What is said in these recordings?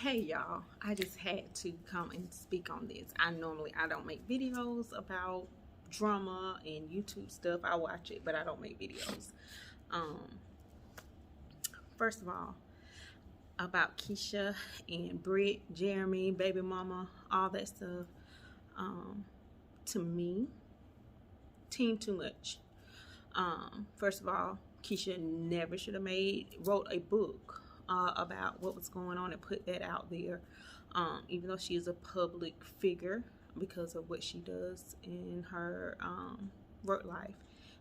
Hey y'all, I just had to come and speak on this. I don't make videos about drama and YouTube stuff. I watch it, but I don't make videos. Um, First of all, about Keesha and Britt, Jeremy, baby mama, all that stuff. To me, team too much. First of all, Keesha never should have wrote a book about what was going on and put that out there. Even though she is a public figure because of what she does in her work life,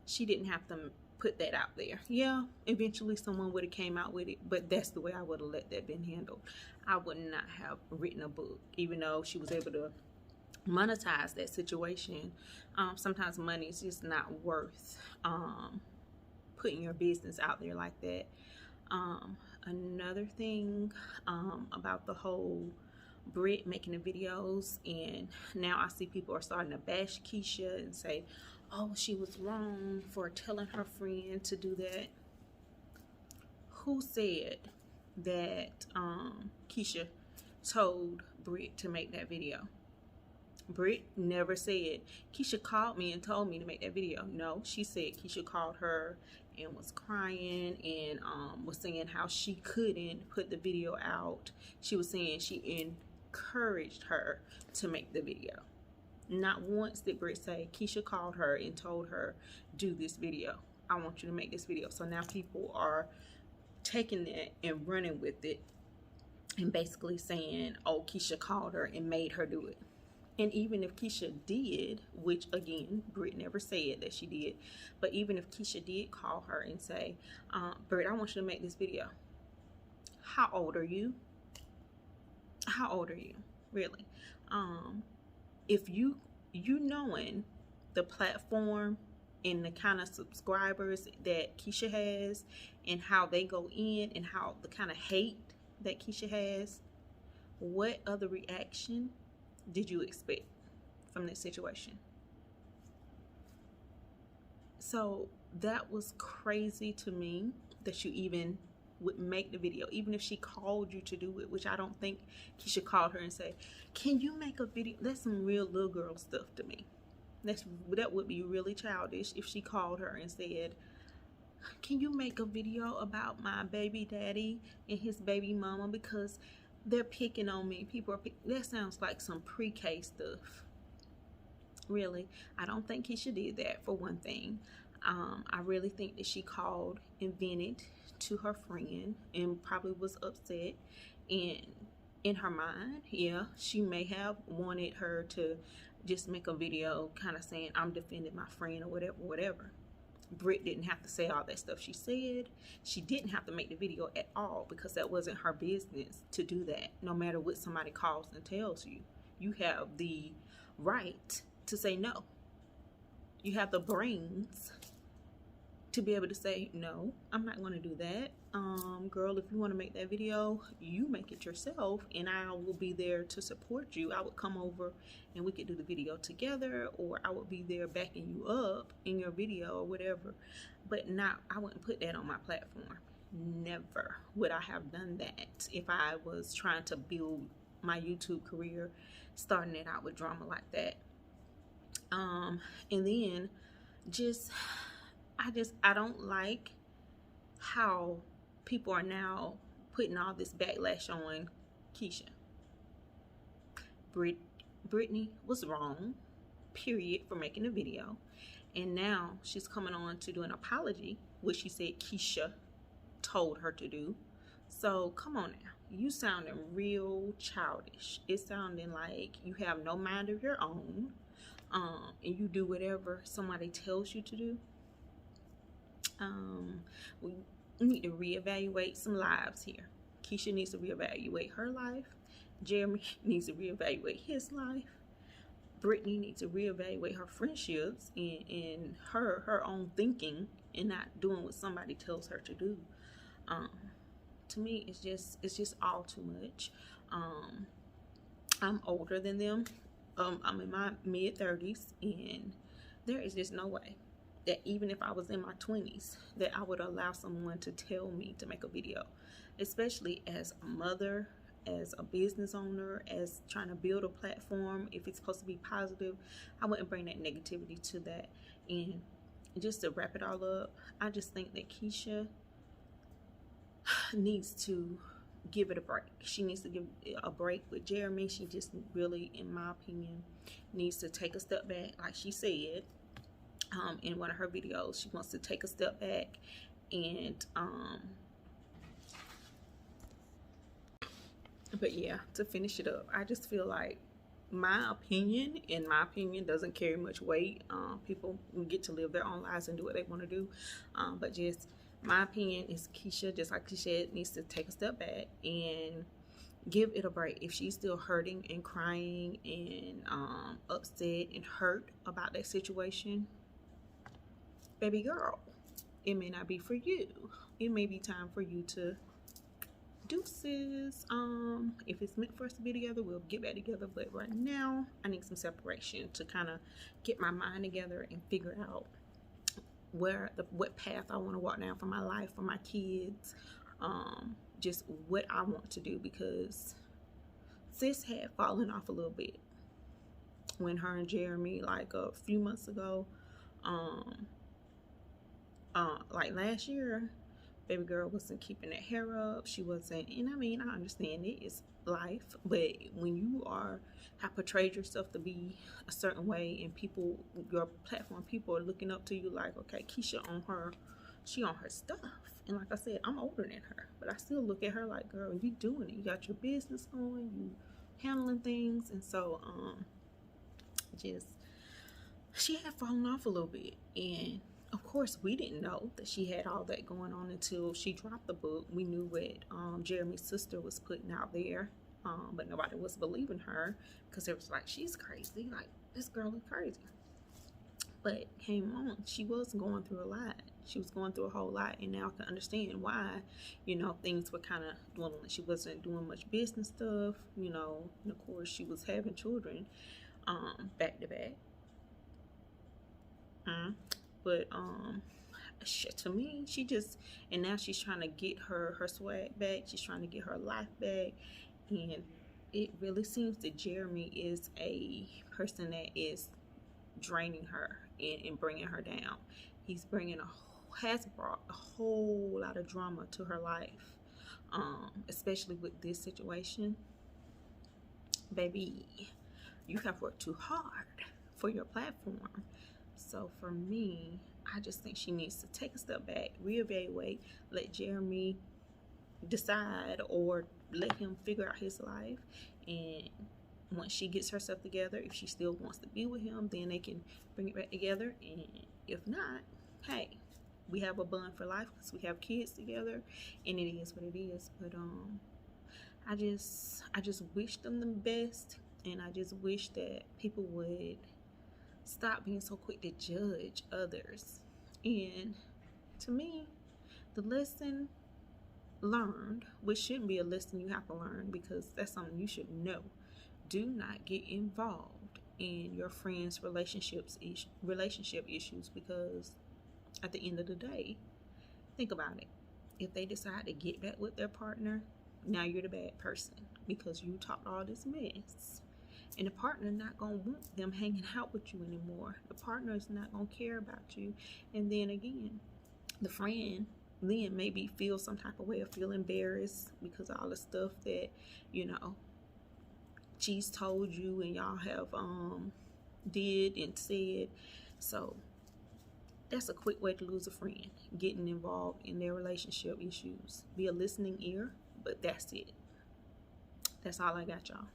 she didn't have to put that out there. Yeah, eventually someone would have came out with it, but that's the way I would have let that been handled. I would not have written a book, even though she was able to monetize that situation. Sometimes money is just not worth putting your business out there like that. Another thing about the whole Britt making the videos, and now I see people are starting to bash Keesha and say, oh, she was wrong for telling her friend to do that. Who said that Keesha told Britt to make that video? Britt never said, Keesha called me and told me to make that video. No, she said Keesha called her and was crying and was saying how she couldn't put the video out. She was saying she encouraged her to make the video. Not once did Britt say Keesha called her and told her, do this video. I want you to make this video. So now people are taking that and running with it and basically saying, oh, Keesha called her and made her do it. And even if Keesha did, which again, Britt never said that she did, but even if Keesha did call her and say, Britt, I want you to make this video. How old are you? How old are you? Really? If you knowing the platform and the kind of subscribers that Keesha has and how they go in and how the kind of hate that Keesha has, what other reaction did you expect from this situation? So that was crazy to me that you even would make the video, even if she called you to do it, which I don't think Keesha called her and say, can you make a video? That's some real little girl stuff to me. That would be really childish if she called her and said, can you make a video about my baby daddy and his baby mama because they're picking on me. People are that sounds like some pre-K stuff. Really, I don't think Keesha did that, for one thing. I really think that she called and vented to her friend and probably was upset. And in her mind, yeah, she may have wanted her to just make a video kind of saying, I'm defending my friend or whatever. Britt didn't have to say all that stuff she said. She didn't have to make the video at all because that wasn't her business to do that. No matter what somebody calls and tells you, you have the right to say no. You have the brains to be able to say, no, I'm not going to do that. Girl, if you want to make that video, you make it yourself and I will be there to support you. I would come over and we could do the video together, or I would be there backing you up in your video or whatever. But I wouldn't put that on my platform. Never would I have done that if I was trying to build my YouTube career, starting it out with drama like that. And then I don't like how people are now putting all this backlash on Keesha. Brittany was wrong, period, for making the video. And now she's coming on to do an apology, which she said Keesha told her to do. So come on now. You sounding real childish. It's sounding like you have no mind of your own. And you do whatever somebody tells you to do. We need to reevaluate some lives here. Keesha needs to reevaluate her life. Jeremy needs to reevaluate his life. Brittany needs to reevaluate her friendships and her own thinking and not doing what somebody tells her to do. To me, it's just all too much. I'm older than them. I'm in my mid-30s, and there is just no way that even if I was in my 20s, that I would allow someone to tell me to make a video, especially as a mother, as a business owner, as trying to build a platform. If it's supposed to be positive, I wouldn't bring that negativity to that. And just to wrap it all up, I just think that Keesha needs to give it a break. She needs to give it a break with Jeremy. She just really, in my opinion, needs to take a step back. Like she said in one of her videos, she wants to take a step back and but yeah, to finish it up, I just feel like my opinion, in my opinion, doesn't carry much weight. People get to live their own lives and do what they want to do, but just my opinion is Keesha, just like she said, needs to take a step back and give it a break. If she's still hurting and crying and upset and hurt about that situation, baby girl, it may not be for you. It may be time for you to deuces. If it's meant for us to be together, we'll get back together, but right now I need some separation to kind of get my mind together and figure out what path I want to walk down for my life, for my kids, just what I want to do, because sis had fallen off a little bit when her and Jeremy, like a few months ago, like last year, baby girl wasn't keeping her hair up. She wasn't, and I mean, I understand it, it's life, but when you have portrayed yourself to be a certain way, and people, your platform, people are looking up to you like, okay, Keesha she on her stuff. And like I said, I'm older than her, but I still look at her like, girl, you doing it, you got your business going, you handling things. And so she had fallen off a little bit, and of course we didn't know that she had all that going on until she dropped the book. We knew what Jeremy's sister was putting out there, but nobody was believing her, because it was like, she's crazy, like this girl is crazy. But came on, she was going through a lot. She was going through a whole lot, and now I can understand why, you know, things were kind of dwindling. She wasn't doing much business stuff, you know, and of course she was having children back to back. But to me, she just, and now she's trying to get her swag back. She's trying to get her life back, and it really seems that Jeremy is a person that is draining her and bringing her down. He's has brought a whole lot of drama to her life, especially with this situation. Baby, you have worked too hard for your platform. So for me, I just think she needs to take a step back, reevaluate, let Jeremy decide, or let him figure out his life. And once she gets herself together, if she still wants to be with him, then they can bring it back together. And if not, hey, we have a bond for life because we have kids together, and it is what it is. But I just wish them the best, and I just wish that people would stop being so quick to judge others. And to me, the lesson learned, which shouldn't be a lesson you have to learn, because that's something you should know. Do not get involved in your friends' relationship issues, because at the end of the day, think about it. If they decide to get back with their partner, now you're the bad person because you talked all this mess. And the partner not gonna want them hanging out with you anymore. The partner is not gonna care about you. And then again, the friend then maybe feel some type of way, or feel embarrassed because of all the stuff that, you know, she's told you and y'all have did and said. So that's a quick way to lose a friend, getting involved in their relationship issues. Be a listening ear, but that's it. That's all I got, y'all.